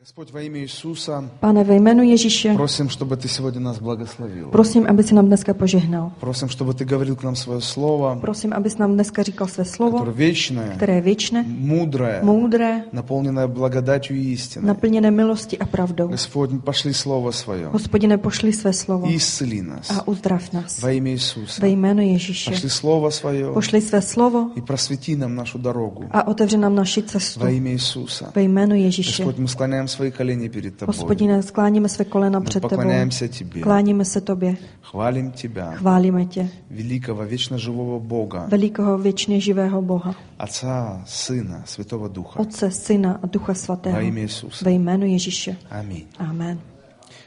Господь, во имя Иисуса, Pane, ve jménu Ježíše, просим, чтобы Ты сегодня нас благословил. prosím, aby si nám dneska požehnal. Просим, чтобы Ты говорил к нам свое слово, Prosím, abys nám dneska říkal své slovo, которое вечное, které je věčné, мудрое, moudré, наполненное благодатью и истиной. naplněné milosti a pravdou. Господь, пошли Слово Свое Hospodine, pošli své slovo и исцели нас a uzdrav nás. во имя Иисуса. Ve jménu Ježíše. Пошли Слово Свое Pošli své slovo и просвети нам нашу дорогу a otevři nám naši cestu. во имя Иисуса. Ve jménu Ježíše. Господь, мы склоняем свои колени перед Тобой. Hospodine, skláníme své kolena Мы před tebou. поклоняемся Тебе, Kláníme se tobě. хвалим Тебя, Chválíme tě, великого, вечно живого Бога, velikého věčně živého Boha, Отца, Сына, Святого Духа. Otce, Syna a Ducha Во Svatého. имя Иисуса. Ve jménu Ježíše. Аминь. Amen.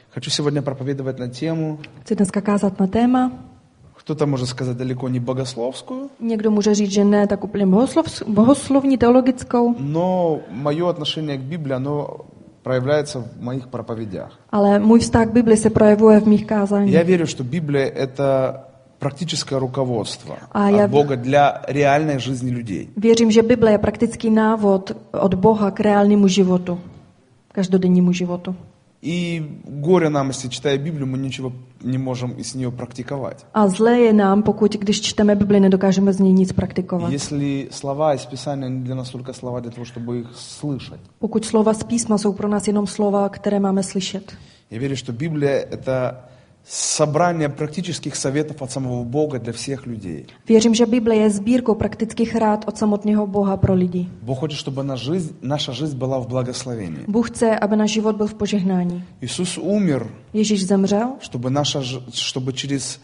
Хочу сегодня проповедовать на тему, Chci dneska kázat na téma. кто-то может сказать далеко не богословскую, Někdo může říct, že ne tak úplně bohoslovní, teologickou, но мое отношение к Библии, оно проявляется в моих проповедях. ale můj vztah k Bibli se projevuje v mých kázáních. Я верю, что Библия – это практическое руководство А я- от Бога для реальной жизни людей. Věřím, že Bible je praktický návod od Boha k reálnému životu, každodennímu životu. И горе нам, если, читая Библию, мы ничего не можем из нее практиковать. A zlé je nám, pokud když čteme Bibli, nedokážeme z ní nic praktikovat. Если слова из Писания не для нас только слова для того, чтобы их слышать. Pokud slova z písma jsou pro nás jenom slova, které máme slyšet. Я верю, что Библия – это собрание практических советов от самого Бога для всех людей. Věřím, že Bible je sbírkou praktických rád od samotného Boha pro lidi. Бог хочет, чтобы наша жизнь была в благословении. Bůh chce, aby náš život byl v požehnání. Иисус умер, Ježíš zemřel, чтобы через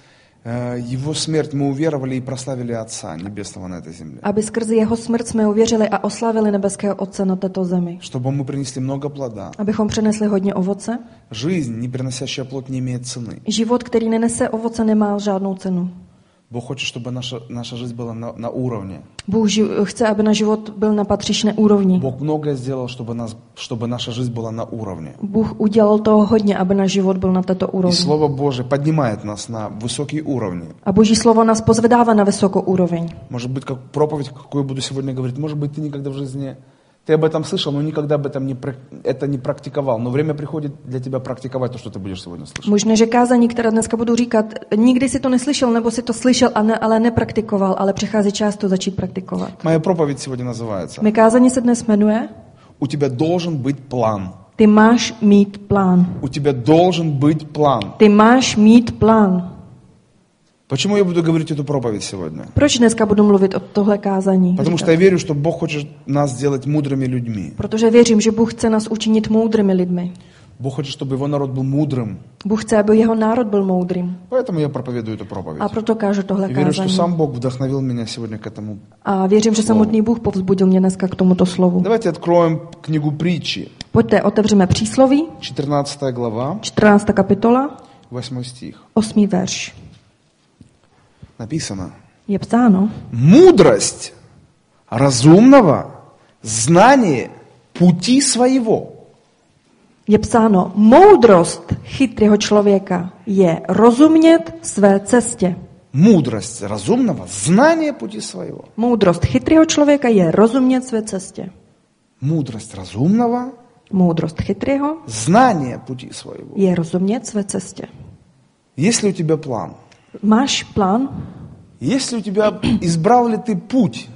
Его смерть мы уверовали и прославили Отца Небесного на этой земле. aby skrze jeho smrt jsme uvěřili a oslavili nebeského Otce na této zemi. Чтобы мы принесли много плода. Abychom přinesli hodně ovoce. Жизнь, не приносящая плод, не имеет цены. Život, který nenese ovoce, nemá žádnou cenu. Bůh хочет, чтобы наша жизнь была на уровне. Bůh chce, aby náš život byl na patřičné úrovni. Бог многое сделал, чтобы наша жизнь была на уровне. Bůh udělal toho hodně, aby náš život byl na této И úrovni. Слово Божие поднимает нас на высокие уровни. A Boží slovo nás pozvedává na vysokou úroveň. Может быть, как проповедь, какую я буду сегодня говорить, может быть, ты никогда в жизни, ты об этом слышал, но никогда об этом не практиковал. Но время приходит для тебя практиковать то, что ты будешь сегодня слышать. Možná, že kázání, které dneska budu říkat, nikdy si to neslyšel, nebo si to slyšel, ale nepraktikoval, ale přichází čas to začít praktikovat. Моя проповедь сегодня называется Mé kázání se dnes jmenuje «У тебя должен быть план». Ty máš mít plán. У тебя должен быть план. Ty máš mít plán. Почему я буду говорить эту проповедь сегодня? Proč dneska budu mluvit o tohle kázání? Потому что я верю, что Бог хочет нас сделать мудрыми людьми. Protože věřím, že Bůh chce nás učinit moudrými lidmi. Бог хочет, чтобы Его народ был мудрым. Bůh chce, aby jeho národ byl moudrým. Поэтому я проповедую эту проповедь. A proto kážu tohle И верю, что kázání. сам Бог вдохновил меня сегодня к этому. A věřím, že samotný Bůh povzbudil mě dneska k tomuto slovu. Давайте откроем книгу Притчи, Pojďte, otevřeme přísloví, 14 глава, 14. kapitola, 8 стих. 8. verš. Написано: Je psáno, «Мудрость разумного, знание пути своего». je psáno, moudrost chytrého člověka je rozumět své cestě. Мудрость разумного, знание пути своего. Moudrost chytrého člověka je rozumět své cestě. Мудрость разумного, Moudrost chytrého знание пути своего. je rozumět své cestě. Есть ли у тебя план? Máš plán? Есть ли у тебя, избрал ли ты путь?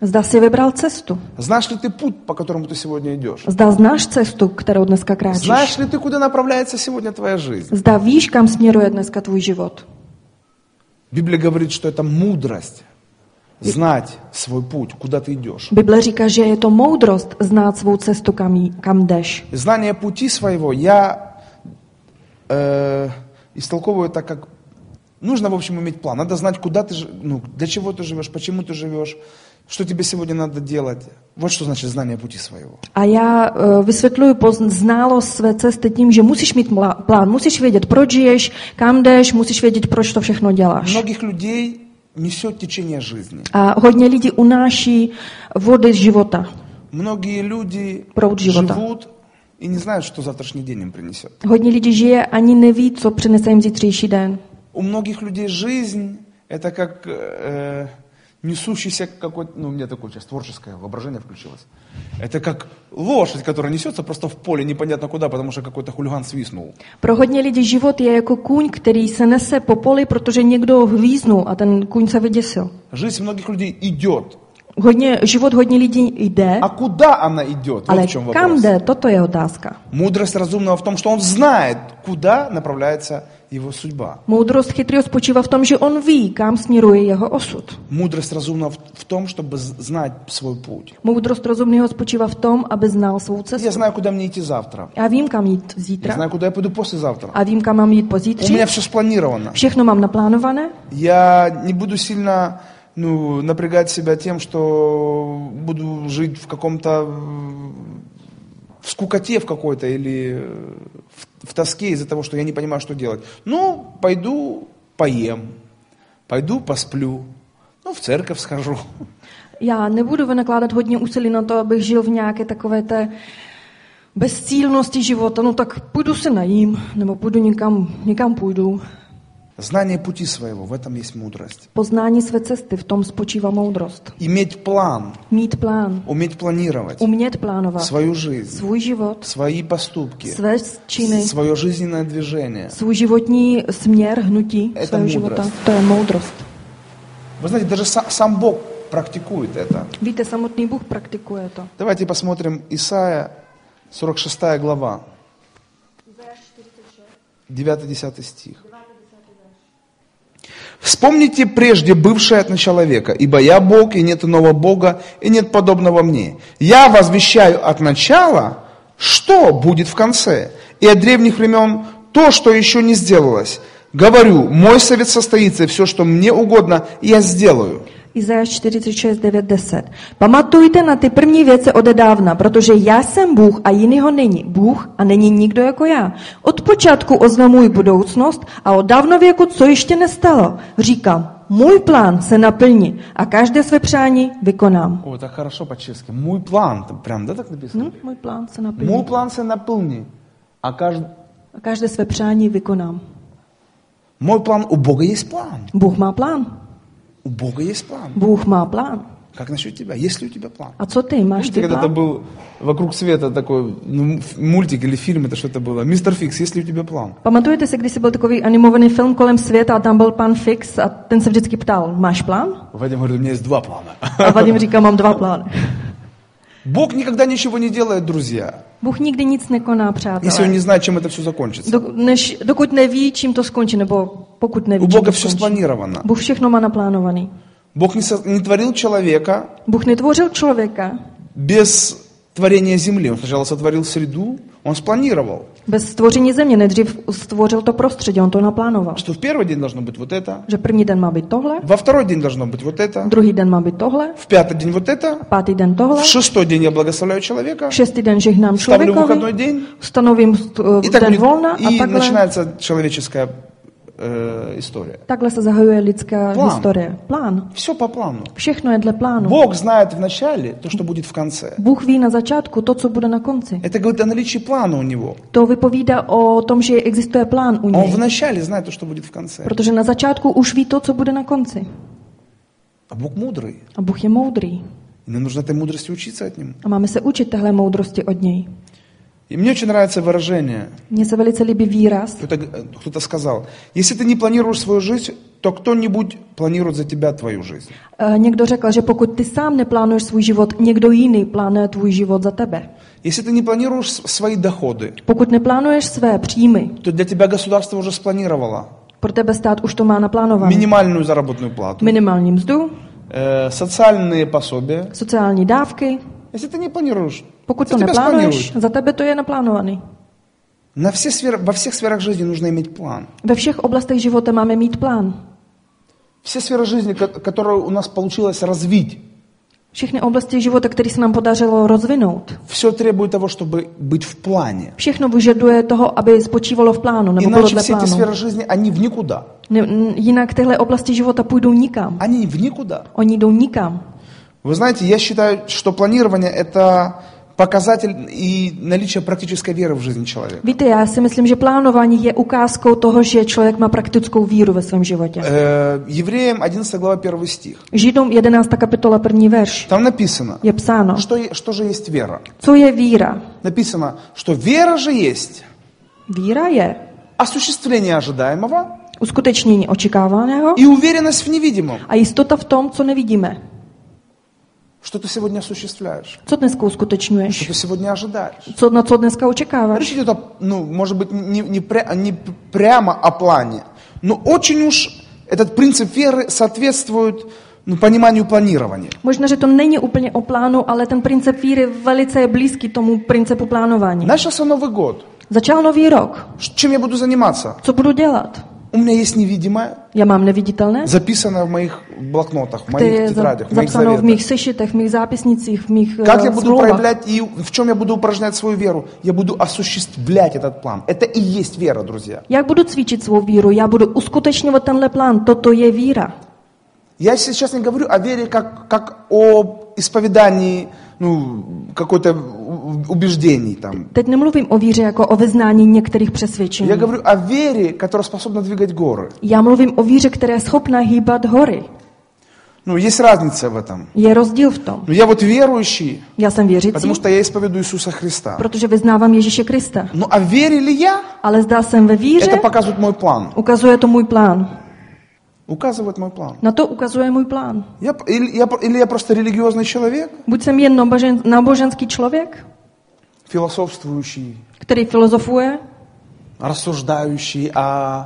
Zda jsi vybral cestu. Знаешь ли ты путь, по которому ты сегодня идешь? Zda znáš cestu, kterou dneska kráčíš. Знаешь ли ты, куда направляется сегодня твоя жизнь? Zda víš, kam směruje dneska tvůj život. Библия говорит, что это мудрость. Знать свой путь, куда ты идешь. Bible říká, že je to moudrost znát svou cestu, kam jdeš. Знание пути своего я истолковываю так, как нужно, в общем, иметь план. Надо знать, куда ты, для чего ты живешь, почему ты живешь, что тебе сегодня надо делать. Вот что значит знание пути своего. A já vysvětluji znalost své cesty tím, že musíš mít plán, musíš vědět, proč žiješ, kam jdeš, musíš vědět, proč to všechno děláš. Многих людей несет течение жизни. A hodně lidí unáší vody života. Многие люди Proud života. живут и не знают, что завтрашний день им принесет. Hodně lidí žije, ani neví, co přinese jim zítřejší den. У многих людей жизнь – это как несущийся какой-то, ну, у меня такое сейчас творческое воображение включилось. Это как лошадь, которая несется просто в поле непонятно куда, потому что какой-то хулиган свистнул. Pro hodně lidí život je jako kůň, který se nese po poli, protože někdo hvíznul a ten kůň se vyděsil. Жизнь многих людей идет. Život hodně lidí jde, А куда она идет? ale Вот в чем kam вопрос. jde, toto je otázka. Мудрость разумного в том, что он знает, куда направляется его судьба. Moudrost chytrého spočívá v tom, že on ví, kam směruje jeho osud. Мудрость разумного в том, чтобы знать свой путь. Moudrost rozumného spočívá v tom, aby znal svou Я cestu. знаю, куда мне идти завтра. Já vím, kam jít Я zítra знаю, куда я пойду послезавтра. a vím, kam mám jít У pozítří. меня все спланировано. Všechno mám naplánované. Я не буду сильно напрягать себя тем, что буду жить в каком-то в скукоте в какой-то или в тоске из-за того, что я не понимаю, что делать. Ну, пойду поем, пойду посплю, ну, в церковь схожу. Já nebudu vynakládat hodně úsilí na to, abych žil v nějaké takové té bezcílnosti života. No tak půjdu se najím, nebo půjdu někam půjdu. Знание пути своего, в этом есть мудрость. Poznání své cesty, v tom spočívá moudrost. Иметь план, Mít plán, уметь планировать umět plánovat свою жизнь, svůj život, свои поступки, své činy, свое жизненное движение. svůj životní směr, hnutí Это svého moudrost. života. To je moudrost. Вы знаете, даже сам Бог практикует это. Víte, samotný Bůh praktikuje to. Давайте посмотрим Исайя, 46 глава, 9-10 стих. «Вспомните прежде бывшее от начала века, ибо я Бог, и нет иного Бога, и нет подобного мне. Я возвещаю от начала, что будет в конце, и от древних времен то, что еще не сделалось. Говорю, мой совет состоится, и все, что мне угодно, я сделаю». Izajáš 46, 9, 10. Pamatujte na ty první věci odedávna, protože já jsem Bůh a jinýho není. Bůh a není nikdo jako já. Od počátku oznamuji budoucnost a od dávnověku, co ještě nestalo. Říkám, můj plán se naplní a každé své přání vykonám. О, так хорошо по-чешски. Мой план, прям, да, так написано? Můj plán se naplní. Мой план се наполни, а A každé své přání vykonám. мой план, у Бога есть план. Bůh má plán. У Бога есть план. Bůh má plán. Как насчет тебя? Есть ли у тебя план? A co ty? Máš Помните, ty когда-то plán? был «Вокруг света» такой мультик или фильм, это что-то было. «Мистер Фикс, есть ли у тебя план?» Pamatujete si, když byl takový animovaný film kolem světa a tam byl pan Fix a ten se vždycky ptal, máš plán? Вадим говорит, у меня есть 2 плана. A Vadim říká, mám 2 plány. Бог никогда ничего не делает, друзья, Bůh nikdy nic nekoná, если он přátelé. не знает, чем это все закончится. Dokud neví, čím to skončí, nebo pokud neví, У čím Бога to все skončí. спланировано. Bůh všechno má naplánovaný. Bůh не tvoril человека Bůh netvořil člověka без творения земли. Он сначала сотворил среду, он спланировал, bez stvoření země. Nejdřív stvořil to prostředí, on to naplánoval. что в первый день должно быть вот это, Že první den má být tohle, во второй день должно быть вот это, druhý den má být tohle, в пятый день вот это, pátý den tohle, в шестой день я благословляю человека, šestý den žehnám ставлю выходной člověkovi, день, stanovím и так den будет, volna a и takhle, начинается человеческая история. takhle se zahajuje lidská Plán. historie. Plán. Все по плану. Všechno je dle plánu. Бог знает в начале то, что будет в конце. Bůh ví na začátku to, co bude na konci. Это говорит о наличии плана у него. To vypovídá o tom, že existuje plán u Он něj. в начале знает то, что будет в конце. Protože na začátku už ví to, co bude na konci. А Бог мудрый. A Bůh je moudrý. И нам нужно этой мудрости учиться от Него. A máme se učit téhle moudrosti od něj. И мне очень нравится выражение. Mně se velice líbí výraz. Кто-то сказал, если ты не планируешь свою жизнь, то кто-нибудь планирует за тебя твою жизнь. Někdo řekl, že pokud ty sám neplánuješ svůj život, někdo jiný plánuje tvůj život za tebe. Если ты не планируешь свои доходы, Pokud neplánuješ své příjmy, то для тебя государство уже спланировало pro tebe stát už to má naplánované. минимальную заработную плату, Minimální mzdu, социальные пособия. sociální dávky. Если ты не планируешь, Pokud за to тебя neplánuješ, спланируют. za tebe to je naplánovaný. Во всех сферах жизни нужно иметь план. Ve všech oblastech života máme mít plán. Все сферы жизни, которые у нас получилось развить, Všechny oblasti života, které se nám podařilo rozvinout. все требует того, чтобы быть в плане. Všechno vyžaduje toho, aby spočívalo v plánu, nebo bylo Иначе dle все эти plánu. сферы жизни, они в никуда. Jinak tyhle oblasti života půjdou nikam. Они в никуда. Oni jdou nikam. Вы знаете, я считаю, что планирование – это показатель и наличие практической веры в жизни человека. Víte, já si myslím, že plánování je ukázkou toho, že člověk má praktickou víru ve svém životě. Евреям 11 глава 1 стих. Židům 11. kapitola 1. verš. Там написано, Je psáno, что же есть вера. co je víra. Написано, что вера же есть Víra je осуществление ожидаемого uskutečnění očekávaného и уверенность в невидимом. a jistota v tom, co nevidíme. Что ты сегодня осуществляешь? Co dneska Что uskutečňuješ? ты сегодня ожидаешь? Na co dneska očekáváš? Речь идет, может быть, не прямо о плане, но очень уж этот принцип веры соответствует пониманию планирования. Možná, že to není úplně o plánu, ale ten princip víry velice je blízký tomu principu plánování. Начался Новый год. Začal nový rok. Чем я буду заниматься? Co budu dělat? У меня есть невидимое, Já mám neviditelné, записано в моих блокнотах, в které моих je тетрадях, в моих zapsáno v mých заветах. sešitech, v mých zápisnicích, v mých Как я буду smlouvách. проявлять и в чем я буду упражнять свою веру? Я буду осуществлять этот план. Это и есть вера, друзья. Jak budu cvičit svou víru? Já budu uskutečňovat tenhle plán. Toto je víra. Я сейчас не говорю о вере как о исповедании какой-то убеждений. Там. Teď nemluvím o víře jako o vyznání některých přesvědčení. Я говорю о вере, которая способна двигать горы. Já mluvím o víře, která je schopná hýbat hory. Есть разница в этом. Je rozdíl v tom. Я вот верующий, Já jsem věřící, потому что я исповедую Иисуса Христа. protože vyznávám Ježíše Krista. А вере ли я? Ale zdá jsem ve víře, Это показывает мой план. ukazuje to můj plán. Указывает мой план. Na to ukazuje můj plán. Или я просто религиозный человек, Buď jsem jen náboženský člověk, философствующий, který filozofuje, рассуждающий о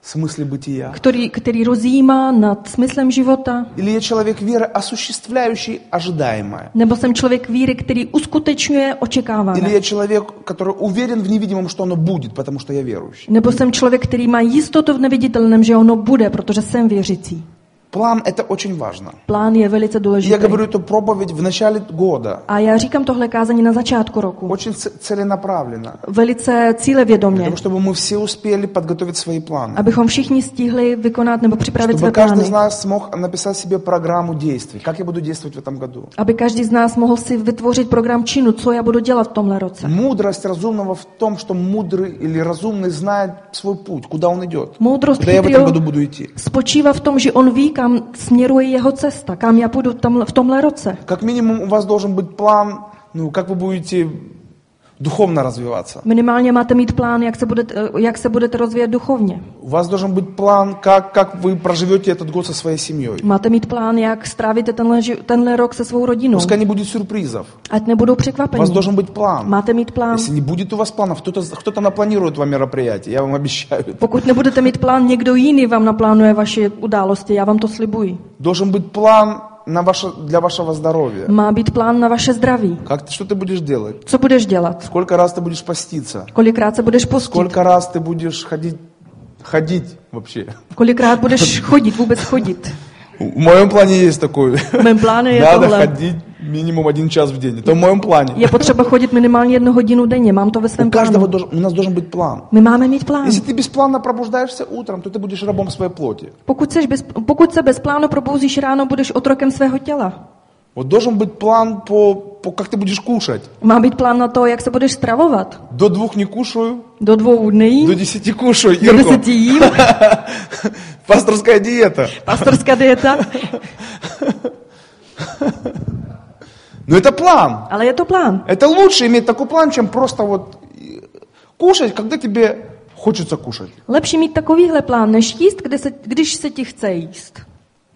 смысле бытия. který rozjímá nad smyslem života, Или я человек веры, осуществляющий ожидаемое. nebo jsem člověk víry, který uskutečňuje Или očekávané. я человек, который уверен в невидимом, что оно будет, потому что я верующий. Nebo jsem člověk, který má jistotu v neviditelném, že ono bude, protože jsem věřící. План – это очень важно. Plán je velice Я důležitý. говорю эту проповедь в начале года. A já říkám tohle kázání na začátku roku. Очень целенаправленно. Velice cílevědomě, Для того, чтобы мы все успели подготовить свои планы. abychom všichni stihli vykonat nebo připravit své Чтобы каждый из plány. нас смог написать себе программу действий. Как я буду действовать в этом году. Aby každý z nás mohl si vytvořit program činu, co já budu dělat v tomhle roce. Мудрость разумного в том, что мудрый или разумный знает свой путь, куда он идет. Moudrost Куда я в этом chytrého году буду идти. spočívá v tom, že on ví, kam směruje jeho cesta, kam já půjdu v tomhle roce. Как минимум у вас должен быть план, как вы будете духовно развиваться. Minimálně máte mít plán, jak se budete rozvíjet duchovně. У вас должен быть план, как вы проживете этот год со своей семьей. Máte mít plán, jak strávíte tenhle rok se svou rodinou. Пускай не будет сюрпризов. Ať nebudou У вас překvapení. должен быть план. Máte mít plán. Если не будет у вас планов, кто-то напланирует вам мероприятие, я вам обещаю. Pokud nebudete mít plán, někdo jiný vám naplánuje vaše události, já vám to slibuji. Должен быть план для вашего здоровья. Má být plán na vaše zdraví. Что ты будешь делать? Co budeš dělat? Сколько раз ты будешь поститься? Kolikrát se budeš postit? Сколько раз ты будешь ходить вообще? Kolikrát budeš vůbec chodit? В моем плане есть такой. V mém plánu je Надо tohle. ходить минимум 1 час в день. Это в моем плане. Je potřeba chodit minimálně 1 hodinu denně, mám to ve svém plánu. У нас должен быть план. My máme mít plán. Если ты беспланно пробуждаешься утром, то ты будешь рабом своей плоти. Pokud se bez plánu probouzíš ráno, budeš otrokem svého těla. Вот должен быть план как ты будешь кушать. Má být plán na to, jak se budeš stravovat. До 2 не кушаю, Do 2 dní, до 10 кушаю. do Ирко, 10 jím, пасторская диета. pastorská dieta, Но это план. ale je to plán. Это лучше иметь такой план, чем просто кушать, когда тебе хочется кушать. Lepší mít takovýhle plán, než jíst, když se ti chce jíst.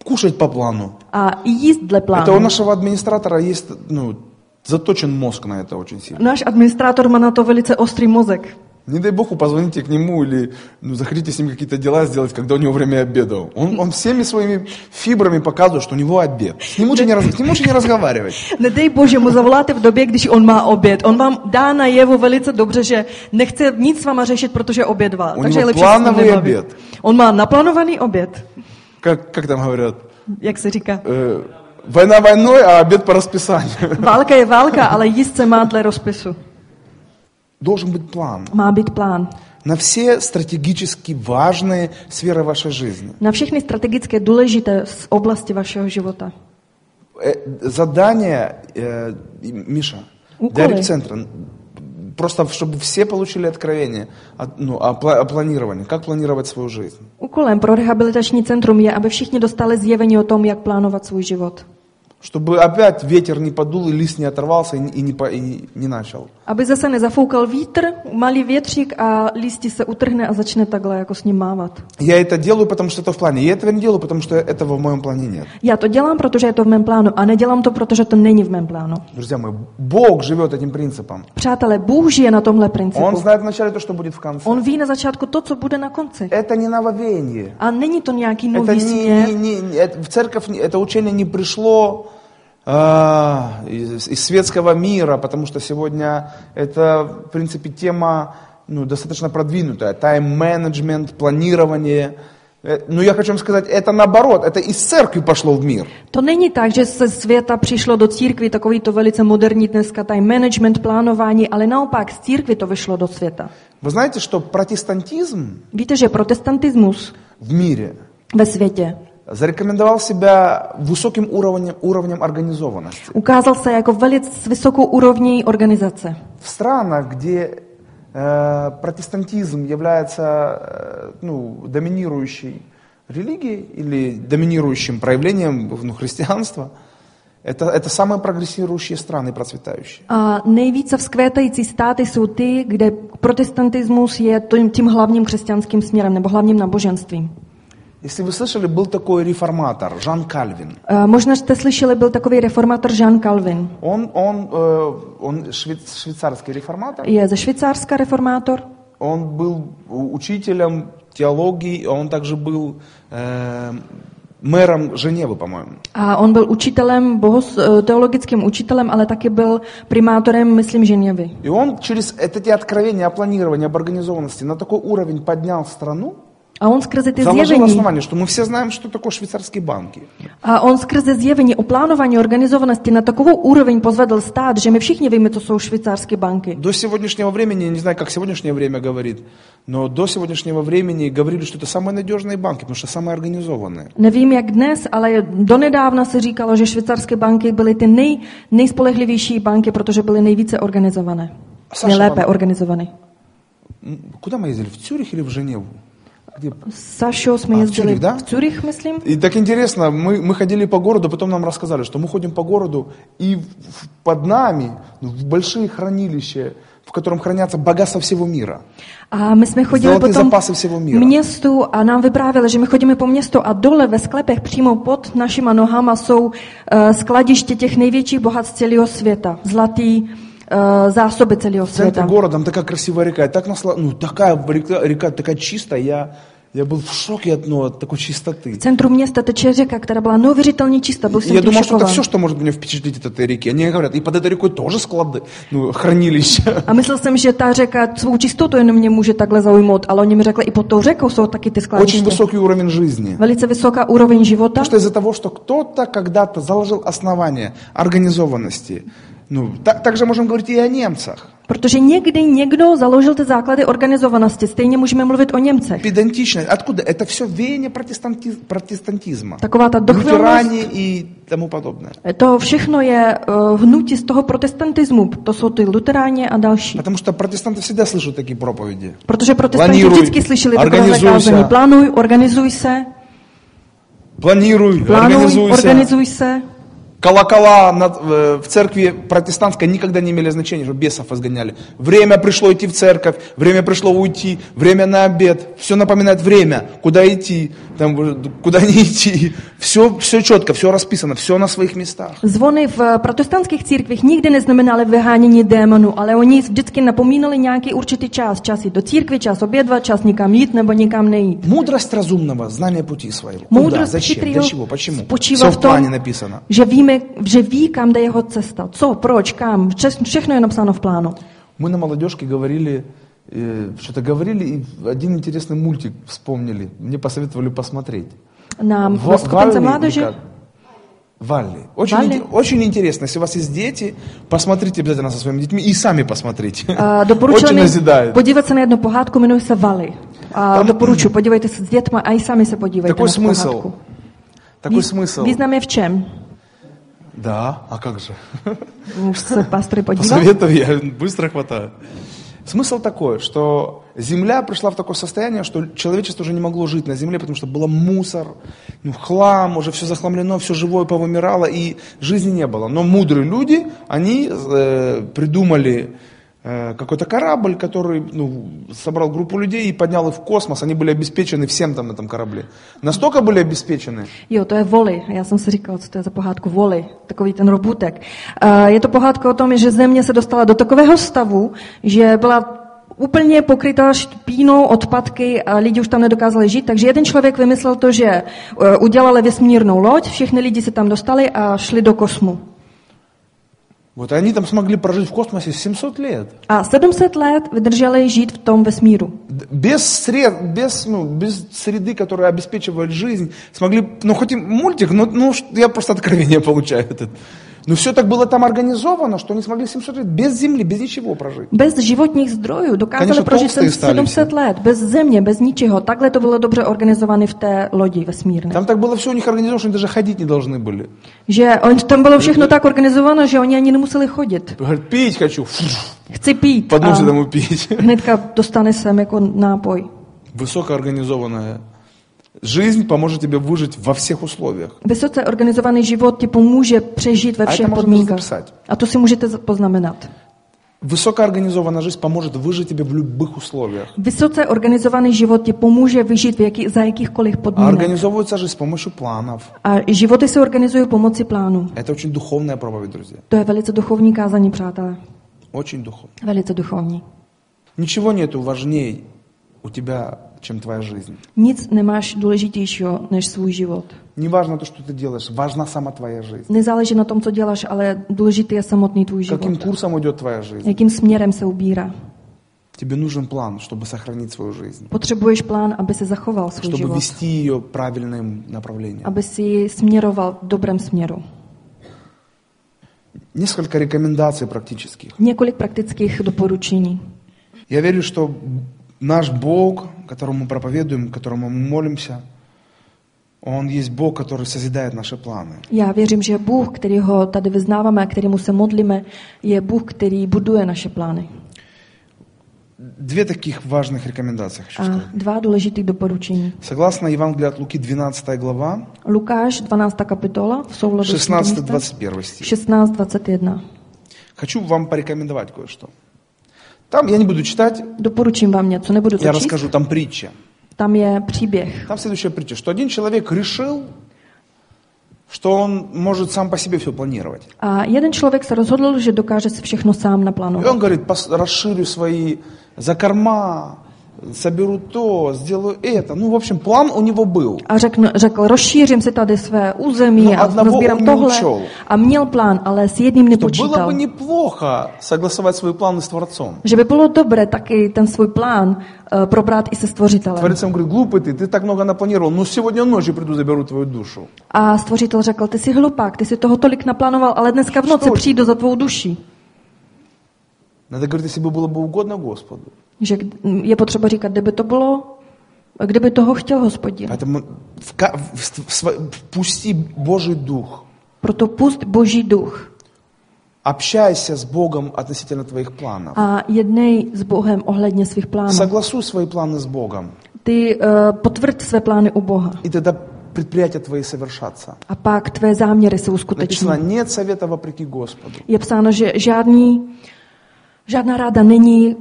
Кушать по плану. A jíst dle Это у plánu. нашего администратора есть, заточен мозг на это очень сильно. Náš administrátor má na to velice ostrý mozek. Не дай бог, позвоните к нему или захотите с ним какие-то дела сделать, когда у него время обеда. Он всеми своими фибрами показывает, что у него обед. С ним лучше не разговаривать. Nedej Bože mu zavoláte v době, když on má oběd. On vám dá najevo velice dobře, že nechce nic s váma řešit, protože obědvá. У Takže je него lepší se s ním плановый nebavit. обед. On má naplánovaný oběd, Как там говорят? jak se říká. Война войной, а обед по расписанию. Válka je válka, ale jíst se má dle rozpisu. Должен быть план. Má být plán. На все стратегически важные сферы вашей жизни. Na všechny strategické důležité z oblasti vašeho života. Задание, Миша, Úkoly. для репцентра. Просто чтобы все получили откровение о планировании, как планировать свою жизнь. Úkolem pro rehabilitační centrum je, aby všichni dostali zjevení o tom, jak plánovat svůj život. Чтобы опять ветер не подул и лист не оторвался и не начал. Aby zase nezafoukal vítr, malý větřík a lístí se utrhne a začne takhle jako s ním mávat. Я это делаю, потому что это в плане. Я этого не делаю, потому что этого в моем плане нет. Já to dělám, protože je to v mém plánu a nedělám to, protože to není v mém plánu. Друзья мои, Бог живет этим принципом. Přátelé, Bůh žije na tomhle principu. Он знает вначале то, что будет в конце. On ví na začátku to, co bude na konci. Это не нововеяние. A není to nějaký Это nový směr. в церковь это учение не пришло из светского мира, потому что сегодня это, в принципе, тема достаточно продвинутая. Тайм-менеджмент, планирование. Но я хочу вам сказать, это наоборот, это из церкви пошло в мир. To není tak, že ze světa přišlo do církvy takový to velice moderní dneska time management, plánování, ale naopak z církvy to vyšlo do světa. Вы знаете, что протестантизм Víte, že protestantismus в мире ve světě зарекомендовал себя высоким уровнем организованности. ukázal se jako velice vysokou úrovní organizace. В странах, где протестантизм является доминирующей религией или доминирующим проявлением христианства, это самые прогрессирующие страны, процветающие. A nejvíce vzkvétající státy jsou ty, kde protestantismus je tím hlavním křesťanským směrem nebo hlavním náboženstvím. Если вы слышали, был такой реформатор Жан Кальвин. Možná jste slyšeli, byl takový reformátor Jean Calvin. Он швейцарский реформатор. Je ze Švýcarska reformátor. Он был учителем теологии, он также был mérem Ženevy, по-моему. A on byl učitelem, teologickým učitelem, ale taky byl primátorem, myslím, Ženevy. И он через эти откровения о планировании, об организованности на такой уровень поднял страну. A on skrze ty Заложил zjevení. основание, что мы все знаем, что такое швейцарские банки. A on skrze zjevení o plánování organizovanosti na takovou úroveň pozvedl stát, že my všichni víme, co jsou švýcarské banky. До сегодняшнего времени, не знаю, как сегодняшнее время говорит, но до сегодняшнего времени говорили, что это самые надежные банки, потому что самые организованные. Nevím, jak dnes, ale donedávna se říkalo, že švýcarské banky byly ty nejspolehlivější banky, protože byly nejvíce organizované. Nejlépe organizované. Куда мы ездили? В Цюрих или в Женеву? Sašo, jsme jezdili v Zürich, v Zürich, myslím. И так интересно, мы ходили по городу, потом нам рассказали, что мы ходим по городу, и под нами большие хранилища, в котором хранятся богатства всего мира. A my jsme chodili Zlatý po tom zapasy všeho míra. městu a nám vyprávěli, že my chodíme po městu a dole ve sklepech přímo pod našima nohama jsou skladiště těch největších bohatství celého světa. Zlatý zásoby celého В центре světa. города там такая красивая река, такая река, такая чистая, я был в шоке от такой чистоты. V centru města teče řeka, která byla neuvěřitelně čistá. Byl jsem Я tím думал, что это šokován. все, что может меня впечатлить от этой реки. Они говорят, и под этой рекой тоже склады, хранилища. A myslel jsem, že ta řeka svou čistotu jenom mě může takhle zaujmout, ale oni mi řekli, i pod tou řekou jsou taky ty Очень skladiště. высокий уровень жизни. Velice vysoká úroveň života. Потому что из-за того, что кто-то когда-то заложил основание организованности. Также можем говорить и о немцах. Protože někdy někdo založil ty základy organizovanosti. Stejně můžeme mluvit o Němcech. Педантичность. Откуда? Это все веяние протестантизма. Taková ta dochvilnost. Лютеране и тому подобное. To všechno je hnutí z toho protestantismu. To jsou ty luteráni a další. Потому что протестанты всегда слышат такие проповеди. Protože protestanti Planíruj, vždycky slyšeli takové organizuj kázání. se. Plánuj, organizuj se. Планируй, Plánuj, organizuj se. Колокола в церкви протестантской никогда не имели значения, что бесов изгоняли. Время пришло идти в церковь, время пришло уйти, время на обед. Все напоминает время, куда идти, куда не идти. Все четко, все расписано, все на своих местах. Zvony v protestantských církvích nikdy neznamenaly vyhánění démonů, ale oni vždycky napomínali nějaký určitý čas. Čas jít do církve, čas obědvat, čas nikam jít nebo nikam nejít. Мудрость разумного, знание пути своего. Куда, Moudrost зачем, chytrýho для чего, почему? spočívá Все v в плане tom, написано. že ví, kam jde jeho cesta. Co, proč, kam. Všechno je napsáno v plánu. Мы на молодежке говорили, что-то говорили, и один интересный мультик вспомнили. Мне посоветовали посмотреть. Na skupince mládeže. Валли. Валли. Очень интересно. Если у вас есть дети, посмотрите обязательно со своими детьми и сами посмотрите. Doporučil Очень mi назидает. podívat se na jednu pohádku, jmenuje se Vali. A doporučuji, podívejte se s dětma a i sami se podívejte Такой na tu смысл. pohádku. Такой смысл. Význam je v čem? Да, а как же? Už se pastory podívat. Посоветую, я быстро хватаю. Смысл такой, что земля пришла в такое состояние, что человечество уже не могло жить на земле, потому что было мусор, хлам, уже все захламлено, все живое повымирало, и жизни не было. Но мудрые люди, они придумали какой-то корабль, который собрал группу людей и поднял их в космос. Они были обеспечены всем там на этом корабле. Настолько были обеспечены. Jo, to je Wall-E. Já jsem si říkal, co to je za pohádku Wall-E, takový ten robůtek. Je to pohádka o tom, že Země se dostala do takového stavu, že byla úplně pokrytá špínou, odpadky a lidi už tam nedokázali žít, takže jeden člověk vymyslel to, že udělali vesmírnou loď, všechny lidi se tam dostali a šli do kosmu. Вот они там смогли прожить в космосе 700 лет. A 700 let vydrželi žít v tom vesmíru. Без среды, которая обеспечивает жизнь, смогли, хоть и мультик, я просто откровение получаю этот. Но все так было там организовано, что они смогли 700 лет без земли, без ничего прожить. Bez životních zdrojů dokázali prožít 700 let, bez země, bez ničeho. Takhle to bylo dobře organizované v té lodi vesmírné. Там так было все у них организовано, что они даже ходить не должны были. Že tam bylo všechno tak organizováno, že oni ani nemuseli chodit. Говорят, пить хочу. Chci pít. Подносит ему пить. Hnedka dostane sem jako nápoj. Высокоорганизованная жизнь поможет тебе выжить во всех условиях. Vysoce organizovaný život ti pomůže přežít ve všech podmínkách. A to si můžete poznamenat. Высокоорганизованная жизнь поможет выжить тебе в любых условиях. Vysoce organizovaný život ti pomůže vyžít za jakýchkoliv podmínek. Организовывается жизнь с помощью планов. A životy se organizují pomocí plánu. Это очень духовная проповедь, друзья. To je velice duchovní kázání, přátelé. Очень духовно. Velice duchovní. Ничего нету важнее у тебя, чем твоя жизнь. Nic nemáš důležitějšího než svůj život. Не важно то, что ты делаешь, важна сама твоя жизнь. Nezáleží na tom, co děláš, ale důležitý je samotný tvůj život. Каким курсом идет твоя жизнь? Jakým směrem se ubírá? Тебе нужен план, чтобы сохранить свою жизнь. Potřebuješ plán, aby si zachoval svůj Чтобы život. вести ее правильным направлением. Aby si ji směroval v dobrém směru. Несколько рекомендаций практических. Několik praktických doporučení. Я верю, что наш Бог, которому мы проповедуем, которому мы молимся, Он есть Бог, который созидает наши планы. Já věřím, že Bůh, kterýho tady vyznáváme a kterému se modlíme, je Bůh, který buduje naše plány. Две таких важных рекомендации хочу сказать. Dva důležitých doporučení. Согласно Евангелию от Луки, 12 глава, Lukáš, 12. kapitola, v souladu s 16-21 стих. 16:21. Хочу вам порекомендовать кое-что. Там я не буду читать, Doporučím vám něco, nebudu to я číst. расскажу, там притча. Tam je příběh. Там следующая притча, что один человек решил, что он может сам по себе все планировать. A jeden člověk se rozhodl, že dokáže si všechno sám И naplánovat. он говорит, расширю свои закорма, соберу то, сделаю это. В общем, план у него был. A řekl, rozšířím si tady své území No, a одного rozbírám он не tohle. учел. A měl plán, ale s jedním Что было nepočítal. бы неплохо согласовать свои планы с Творцом. Že by bylo dobré taky ten svůj plán probrat i se Stvořitelem. Творец ему говорит, глупый ты так много напланировал, но сегодня ночью приду, заберу твою душу. A Stvořitel řekl, ty jsi hlupák, ty jsi toho tolik naplánoval, ale dneska v noci přijdu za tvou duši. Надо говорить, если бы было бы угодно Господу. Že je potřeba říkat, kdyby toho chtěl Hospodin. Поэтому впусти Божий дух. Proto pust Boží duch. Общайся с Богом относительно твоих планов. A jednej s Bohem ohledně svých plánů. Согласуй свои планы с Богом. Ty potvrď své plány u Boha. И тогда предприятия твои совершатся. A pak tvé záměry se uskuteční. Написано, нет совета вопреки Господу. Je psáno, že žádná ráda není,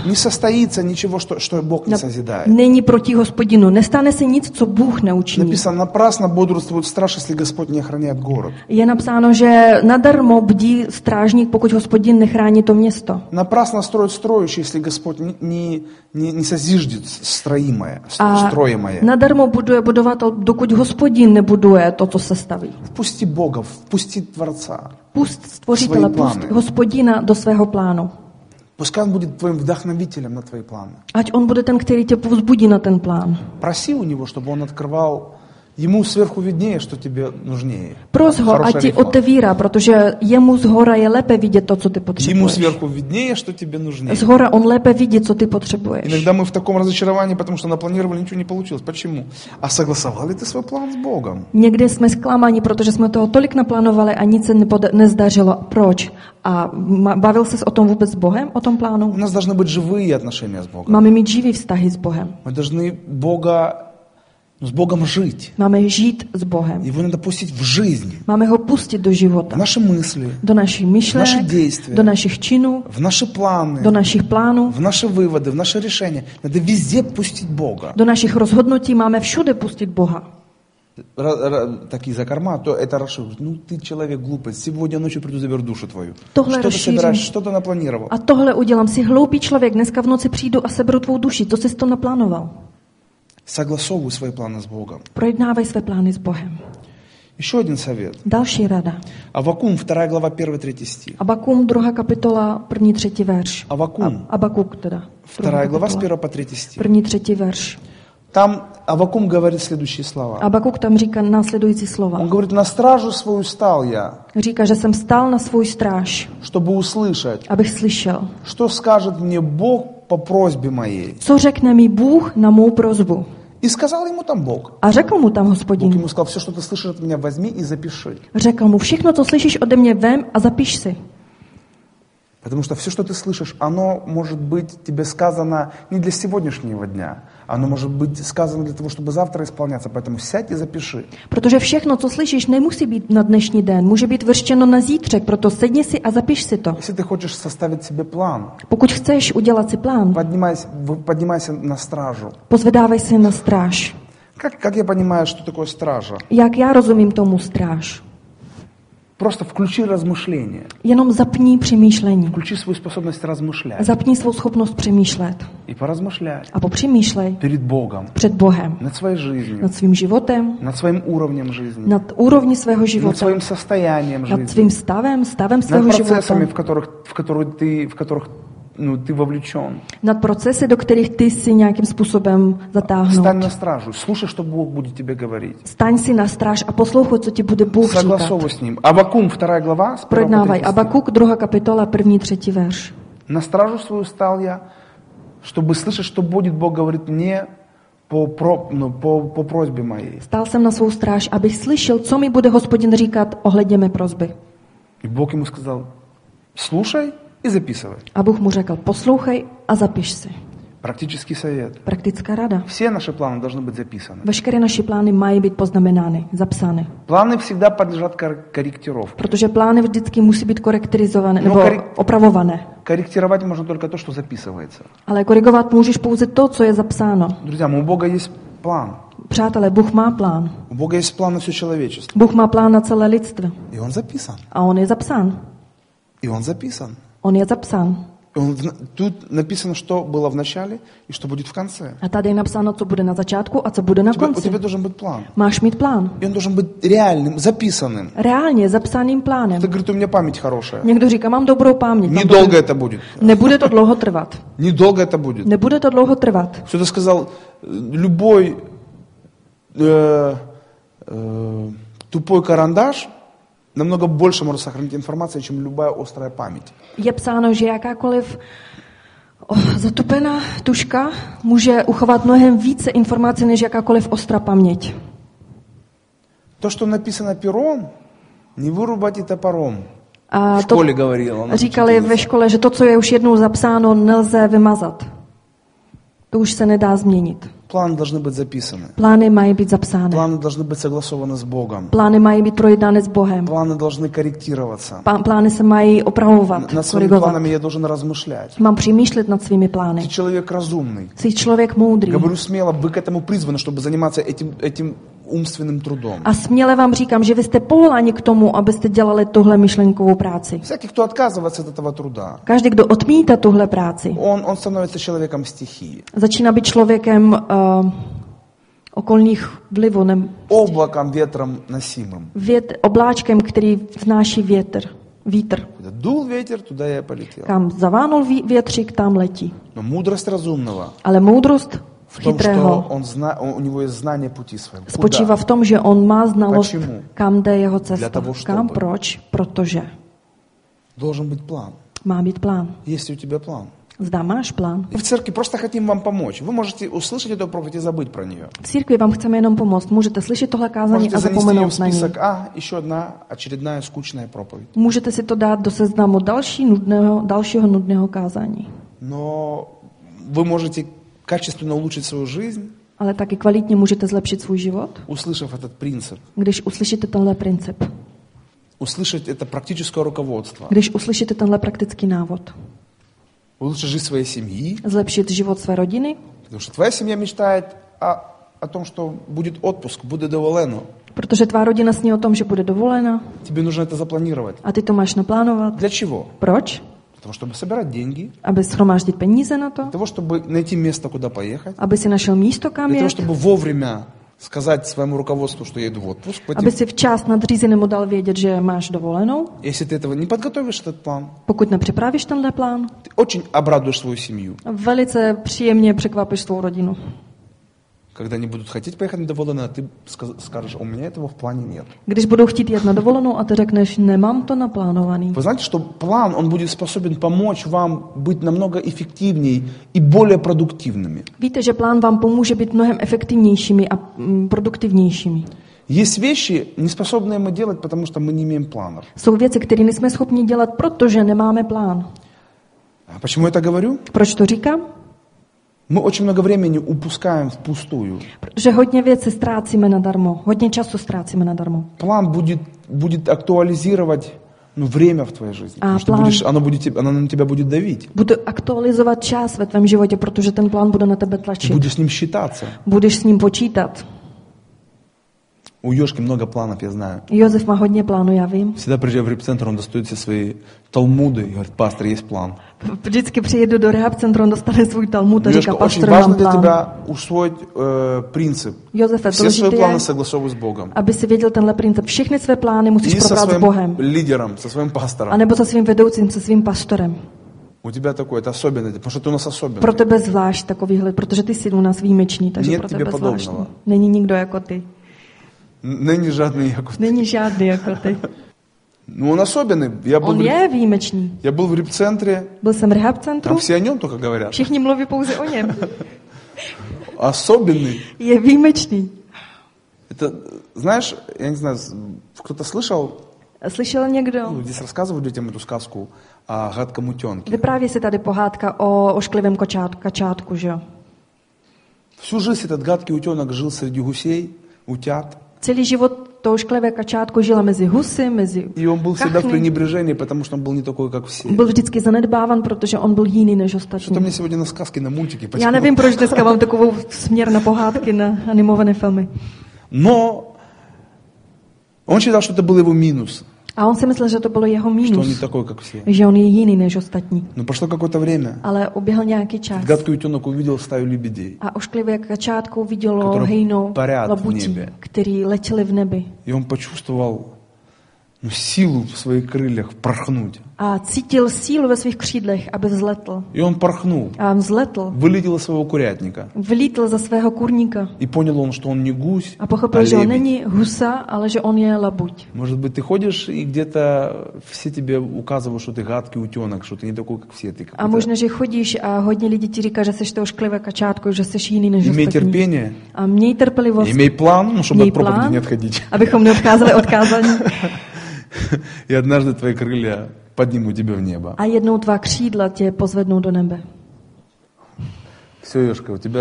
Не состоится ничего, что Бог не созидает. není proti Hospodinu. Nestane se nic, co Bůh neučiní. Написано, напрасно бодрствует страж, если Господь не охраняет город. Je napsáno, že nadarmo bdí strážník, pokud Hospodin nechrání to město. Напрасно строит строящий, если Господь не созиждет строимое. Nadarmo buduje budovatel, dokud Hospodin nebuduje to, co se staví. Впусти Бога, впусти Творца. Pust Stvořitele, pust Hospodina do svého plánu. Пускай Он будет твоим вдохновителем на твои планы. Ať on bude ten, který tě povzbudí na ten plán. Проси у Него, чтобы Он открывал Ему сверху виднее, что тебе нужнее. Pros ho, Хорошая ať ti рифма. otevírá, protože jemu zhora je lépe vidět to, co ty Ему potřebuješ. сверху виднее, что тебе нужнее. Zhora on lépe vidí, co ty potřebuješ. Иногда мы в таком разочаровании, потому что напланировали, ничего не получилось. Почему? А согласовал ли ты свой план с Богом? Někdy jsme zklamáni, protože jsme toho tolik naplánovali a nic se nezdařilo. Proč? A bavil ses o tom vůbec s Bohem, o tom У plánu? нас должны быть живые отношения с Богом. Máme mít živý vztahy s Bohem. Мы должны с Богом жить. Máme žít s Bohem. Его надо пустить в жизнь, Máme ho pustit do в života. наши мысли, Do našich myšlenek, naše действия, do našich činů, в наши планы, do našich plánů, в наши выводы, в наши решения. Надо везде пустить Бога. do našich rozhodnutí máme všude pustit Boha. Такие закорма, то это расшифруют. Ну ты человек глупый, сегодня ночью приду, заберу душу твою. Tohle Что ты rozšířím. собираешь, что ты напланировал? A tohle udělám. Si hloupý člověk, dneska v noci přijdu a seberu tvou duši. To jsi to naplánoval. Согласовывай свои планы с Богом. Projednávej své plány s Bohem. Еще один совет. Další rada. Аввакум, 2 глава, 1-3 стих. Abakum, 2. kapitola, 1. 3. verš. Аввакум, Abakuk teda. 2 глава, с 1 kapitola, по 3 стих. 1. 3. verš. Там Аввакум говорит следующие слова. Abakuk tam říká následující slova. Он говорит, на стражу свою стал я, Říká, že jsem stál na svůj stráž, чтобы услышать, abych slyšel, что скажет мне Бог по просьбе моей. co řekne mi Bůh na mou prozbu. И сказал ему там Бог. A řekl mu tam Бог Hospodin. ему сказал, все, что ты слышишь от меня, возьми и запиши. Řekl mu, všechno, co slyšíš ode mě, vem a zapiš si. Потому что все, что ты слышишь, оно может быть тебе сказано не для сегодняшнего дня. Оно может быть сказано для того, чтобы завтра исполняться. Поэтому сядь и запиши. Protože všechno, co slyšíš, nemusí být na dnešní den. Může být vrštěno na zítřek, proto sedni si a zapiš si to. Если ты хочешь составить себе план, Pokud chceš udělat si plán, поднимайся на стражу. pozvedávej si na stráž. Как я понимаю, что такое стража? Jak já rozumím tomu stráž? Просто включи размышления. Jenom zapni přemýšlení. Включи свою способность размышлять. Zapni svou schopnost přemýšlet. И поразмышлять A popřemýšlej перед Богом, před Bohem. над своей жизнью, Nad svým životem, над своим уровнем жизни, nad úrovní svého над života, своим состоянием nad жизни, svým stavem над svého života, процессами, в которых ты вовлечен. nad procesy, do kterých ty si nějakým způsobem Встань zatáhnout. на стражу, слушай, что Бог будет тебе говорить. Staň si na stráž a poslouchej, co ti bude Bůh říkat. Согласовывай с Ним. Аввакум, 2 глава, с 1 по 3 Projednávaj стих. Abakuk, 2. kapitola, 1. 3. verš. На стражу свою стал я, чтобы слышать, что будет Бог говорит мне по просьбе моей. Stál jsem na svou stráž, abych slyšel, co mi bude Hospodin říkat ohledně mé prosby. И Бог ему сказал, слушай и записывай. A Bůh mu řekl, poslouchej a zapiš si. Практический совет. Praktická rada. Все наши планы должны быть записаны. Veškeré naše plány mají být poznamenány, zapsány. Планы всегда подлежат корректировке. Protože plány vždycky musí být korekterizované No, nebo opravované. Корректировать можно только то, что записывается. Ale korigovat můžeš pouze to, co je zapsáno. Друзья, у Бога есть план. Přátelé, Bůh má plán. У Бога есть план на все человечество. Bůh má plán na celé lidstvo. И он записан. A on je zapsán. И он записан. On je zapsán. Тут написано, что было в начале и что будет в конце. A tady je napsáno, co bude na začátku a co bude na У konci. тебя должен быть план. Máš mít plán. И он должен быть реальным, записанным. Reálně zapsaným plánem. Ты говорит, у меня память хорошая. Někdo říká, mám dobrou paměť. Недолго это будет. Nebude to dlouho trvat. Недолго это будет. Nebude to dlouho trvat. Кто-то сказал, любой тупой карандаш намного больше может сохранить информацию, чем любая острая память. Je psáno, že jakákoliv zatupená tužka může uchovat mnohem více informací, než jakákoliv ostrá paměť. То, что написано пером, не вырубать и топором. A В школе говорила. říkali ve škole, že to, co je už jednou zapsáno, nelze vymazat. To už se nedá změnit. Планы должны быть записаны. Plány mají být zapsány. Планы должны быть согласованы с Богом. Plány mají být projednány s Bohem. Plаны должны корректироваться. Plány se mají opravovat, Над своими korigovat. планами я должен размышлять. Mám přemýšlet nad svými Ты plány. человек разумный. Jsi člověk moudrý. Говорю смело, вы к этому призваны, чтобы заниматься этим умственным трудом. A směle vám říkám, že vy jste povoláni k tomu, abyste dělali tuhle myšlenkovou práci. Всякий, кто отказывается от этого труда, Každý, kdo odmítá tuhle práci, он становится человеком стихии. začíná být člověkem okolních vlivů, Облаком, ветром носимым. obláčkem, který vznáší vítr. Куда дул ветер, туда я полетел. Kam zavánul větřík, tam letí. Но мудрость разумного Ale moudrost в том, chytrého что у него есть знание пути своего. spočívá v tom, že on má znalost, Почему? kam jde jeho cesta. Для того, чтобы. Kam, proč? Protože Должен быть план. má být plán. Есть ли у тебя план? Zda máš plán. И в церкви просто хотим вам помочь. Вы можете услышать эту проповедь и забыть про нее. V církvi vám chceme jenom pomoct. Můžete slyšet tohle kázání Можете a занести ее в zapomenout na ní. список. Еще одна очередная скучная проповедь. Můžete si to dát do seznamu dalšího nudného kázání. Но вы можете качественно улучшить свою жизнь, Ale taky kvalitně můžete zlepšit svůj život, услышав этот принцип. když uslyšíte tenhle princip. Услышать это практическое руководство. Když uslyšíte tenhle praktický návod. Улучшить жизнь своей семьи. Zlepšit život své rodiny, Потому что твоя семья мечтает о том, что будет отпуск, будет доволено. protože tvá rodina sní o tom, že bude dovolena Тебе нужно это запланировать. a ty to máš naplánovat. Для чего? Proč? Для того, чтобы собирать деньги. Aby shromáždit peníze na to, Для того, чтобы найти место, куда поехать. aby si našel místo, kam Для того, jet, чтобы вовремя сказать своему руководству, что я иду в отпуск. aby si včas nadřízenému dal vědět, že máš dovolenou. Если ты этого не подготовишь, этот план, Pokud nepřipravíš tenhle plán, ты очень обрадуешь свою семью. velice příjemně překvapíš svou rodinu. Когда они будут хотеть поехать на доволено, ты скажешь, у меня этого в плане нет. Když budou chtít jet na dovolenou a ty řekneš, nemám to naplánovaný. Вы знаете, что план, он будет способен помочь вам быть намного эффективней и более продуктивными. Víte, že plán vám pomůže být mnohem efektivnějšími a produktivnějšími. Есть вещи, неспособные мы делать, потому что мы не имеем планов. Jsou věci, které nejsme schopni dělat, protože nemáme plán. А почему я это говорю? Proč to říkám? Мы очень много времени упускаем впустую. Protože hodně věcí ztrácíme nadarmo, hodně času ztrácíme nadarmo. План будет актуализировать время в твоей жизни. Потому что оно на тебя будет давить. Bude aktualizovat čas ve tvém životě, protože ten plán bude na tebe tlačit. Будешь с ним считаться. Budeš s ním počítat. У Ёшки много планов, я знаю. Josef má hodně plánů, já vím. Всегда приезжая в репцентр, он достает все свои талмуды и говорит, пастор, есть план. Vždycky přijedu do rehab centru, on dostane svůj talmud a říká, Ёшка, очень pastor, важно mám для plán. тебя усвоить принцип. Josefe, Все свои důležité планы je, согласовывай с Богом. aby si věděl tenhle princip. Všechny své plány musíš И со probrat s своим Bohem. лидером, со своим A пастором. nebo se svým vedoucím, se svým pastorem. У тебя такое, это особенно, потому что ты у нас особенный. Pro tebe zvlášť takovýhle, protože ty jsi u nás výjimečný, takže Нет pro тебе tebe zvláštní. подобного. Není nikdo jako ty. Ныне жадный Яков. Není žádný jako ty. Ну, он особенный. On je výjimečný. Я был в репцентре, Byl jsem v rehab centru, там все о нем только говорят. všichni mluví pouze o něm. Особенный. Je výjimečný. Это, знаешь, я не знаю, кто-то слышал, Slyšel někdo? здесь рассказывают детям эту сказку о гадком утенке. Vypráví se tady pohádka o ošklivém kačátku, že jo? Всю жизнь этот гадкий утенок жил среди гусей, утят. Celý život to ošklivé kačátko žila mezi husy, mezi И он был всегда в kachny. prенебрежении, потому что он был не такой, как все. Byl vždycky zanedbávan, protože on byl jiný než Что-то ostatní. мне сегодня на сказки, на мультики. Já nevím, proč dneska mám takovou směr na pohádky, na animované filmy. Но он считал, что это был его минус, A on si myslel, že to bylo jeho что он не mínus, такой, как все. že on je jiný než ostatní. Но прошло какое-то время. Ale uběhl nějaký čas Гадкий утенок увидел стаю лебедей. a ošklivé kačátko vidělo Které hejnou parят v labutí, nebě. který letěli v nebi. И он почувствовал силу в своих крыльях впорхнуть. A cítil sílu ve svých křídlech, aby vzletl. И он порхнул, A vzletl, вылетел из своего курятника. vylítl za svého kurníka И понял он, что он не гусь, a а pochopil, že on лебедь. není husa, ale že on je labuť. Может быть, ты ходишь, и где-то все тебе ukazují, что ты гадкий утенок, что ты не такой, как все. Ты A možná, že chodíš a hodně lidí ti říká, že jsi to ošklivé kačátko, že jsi jiný než Имей ostatní. терпение, A měj trpělivost, имей план, ну, чтобы měj от проповеди plán, не отходить. abychom neodcházeli od kázání. И однажды твои крылья поднимут тебя в небо. A jednou tvá křídla tě pozvednou do nebe. Все, Ёшка, у тебя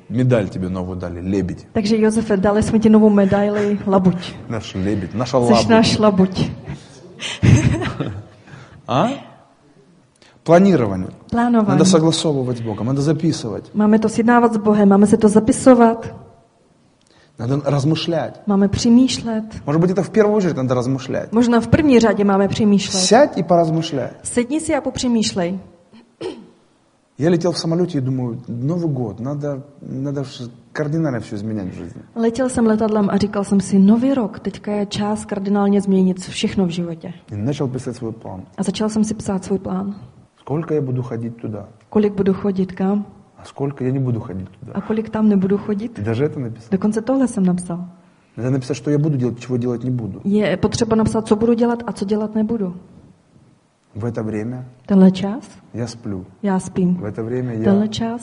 медаль тебе новую дали, лебедь. Takže Josefe, dali jsme ti novou medaili labuť. Наш лебедь, наша Jsi лаба. náš labuť. А? Планирование. Plánování. Надо согласовывать с Богом, надо записывать, Máme to sjednávat s Bohem, máme se to zapisovat, надо размышлять. máme přemýšlet. Может быть, это в первую очередь надо размышлять. Možná v první řadě máme přemýšlet. Сядь и поразмышляй. Sedni si a popřemýšlej. Я летел в самолете и думаю, Новый год, надо кардинально все изменять в жизни. Letěl jsem letadlem a říkal jsem si, nový rok, teďka je čas kardinálně změnit všechno v životě. И начал писать свой план. A začal jsem si psát svůj plán. Сколько я буду ходить туда? Kolik budu chodit, kam? А сколько? Я не буду ходить туда. A kolik tam nebudu chodit? Ты даже это написал? Dokonce tohle jsem napsal. Надо написать, что я буду делать, чего делать не буду. Je potřeba napsat, co budu dělat a co dělat nebudu. В это время Tenhle čas я сплю. já spím. В это время Tenhle я... čas,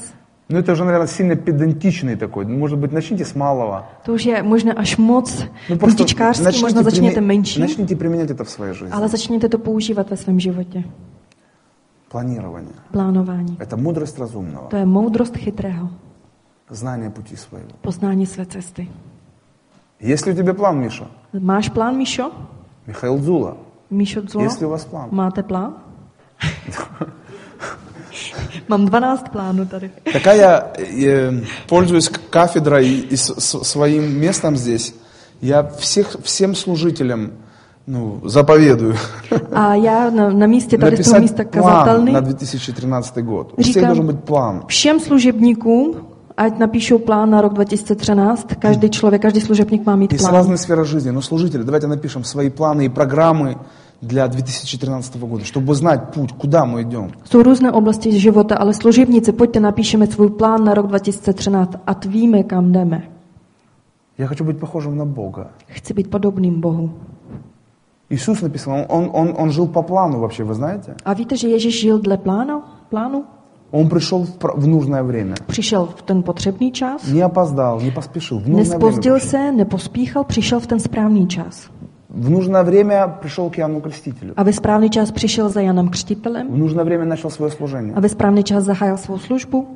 Ну это уже, наверное, сильно педантичный такой. Ну, может быть, начните с малого. to už je možná až moc půjtičkářský, možná začněte menší, начните применять это в своей жизни. ale začněte to používat ve svém životě. Планирование. Plánování. Это мудрость разумного. To je moudrost chytrého. Знание пути своего. Poznání své cesty. Есть ли у тебя план, Миша? Máš plán, Míšo? Михаил Дзула. Míšo Dzula? Есть ли у вас план? Máte plán? Mám 12 plánů tady. Такая, пользуясь кафедрой и своим местом здесь, я всем служителям заповедую A já na místě tady z toho místa написать план kazatelny на 2013 год. У всех должен быть план. všem služebníkům, ať napíšou plán na rok 2013, každý člověk, každý služebník má mít Есть plán. разные сферы жизни, но служители, давайте напишем свои планы и программы для 2013 года, чтобы знать путь, куда мы идем. Jsou různé oblasti života, ale služebníci, pojďte napíšeme svůj plán na rok 2013 a víme, kam jdeme. Я хочу быть похожим на Бога. Chci být podobným Bohu. Иисус написал, он жил по плану вообще, вы знаете? A víte, že Ježíš žil dle plánu? Он пришел в нужное время. Přišel v ten potřebný čas, Не опоздал, не поспешил. В нужное время nespozdil пришел. se, nepospíchal, přišel v ten správný čas. В нужное время пришел к Иоанну Крестителю. A ve správný čas přišel za Janem Křtitelem. В нужное время начал свое служение. A ve správný čas zahájil svou službu.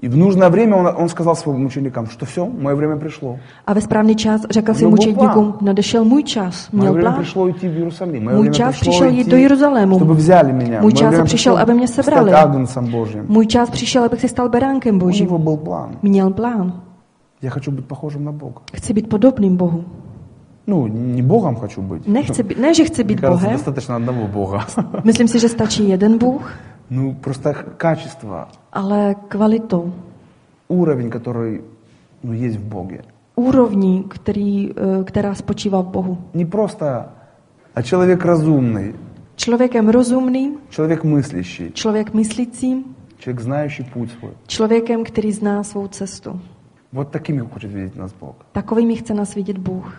И в нужное время он сказал своим ученикам, что все, мое время пришло. A ve správný čas řekl svým Byl učedníkům, nadešel můj čas, Мое měl время plán. пришло идти в Иерусалим. Мое Můj время čas пришло přišel jít идти, do Jeruzalému. чтобы взяли меня. Můj Мое čas время přišel, пришло aby mě sebrali. стать агнцем Божьим. Můj čas přišel, abych se stal beránkem У Božím. него был план. Měl plán. Я хочу быть похожим на Бога. Chci být podobným Bohu. Ну, не Богом хочу быть. Ne, že chci Мне být кажется, Bohem. достаточно одного Бога. Myslím si, že stačí jeden Bůh, Ну, просто качество, ale kvalitou, уровень, который есть в Боге. úrovní, která spočívá v Bohu. Не просто, а человек разумный, Člověkem rozumným, человек мыслящий, člověk myslícím, человек, знающий путь свой. člověkem, který zná svou cestu. Вот такими хочет видеть нас Бог. Takovými chce nás vidět Bůh.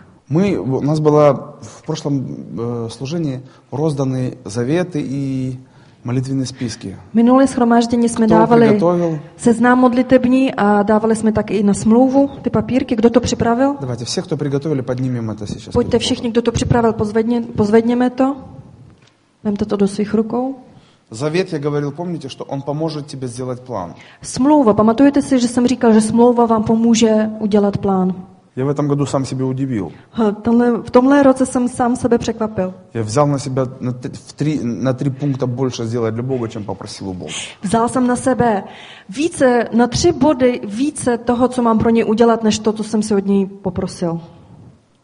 У нас было в прошлом служении розданы заветы и молитвенные списки. Minulé shromáždění jsme Kdo dávali приготовил? seznam modlitební a dávali jsme tak i na smlouvu ty papírky. Kdo to připravil? Давайте, все, кто приготовили, поднимем это сейчас. Pojďte všichni, kdo to připravil, pozvedněme to. Vemte to do svých rukou. Завет, я говорил, помните, что он поможет тебе сделать план. Smlouva. Pamatujete si, že jsem říkal, že smlouva vám pomůže udělat plán? Я в этом году сам себя удивил. V tomhle roce jsem sám sebe překvapil. Я взял на себя на три пункта больше сделать для Бога, чем попросил у Бога. Vzal jsem na sebe na 3 body více toho, co mám pro ně udělat, než to, co jsem si od něj poprosil.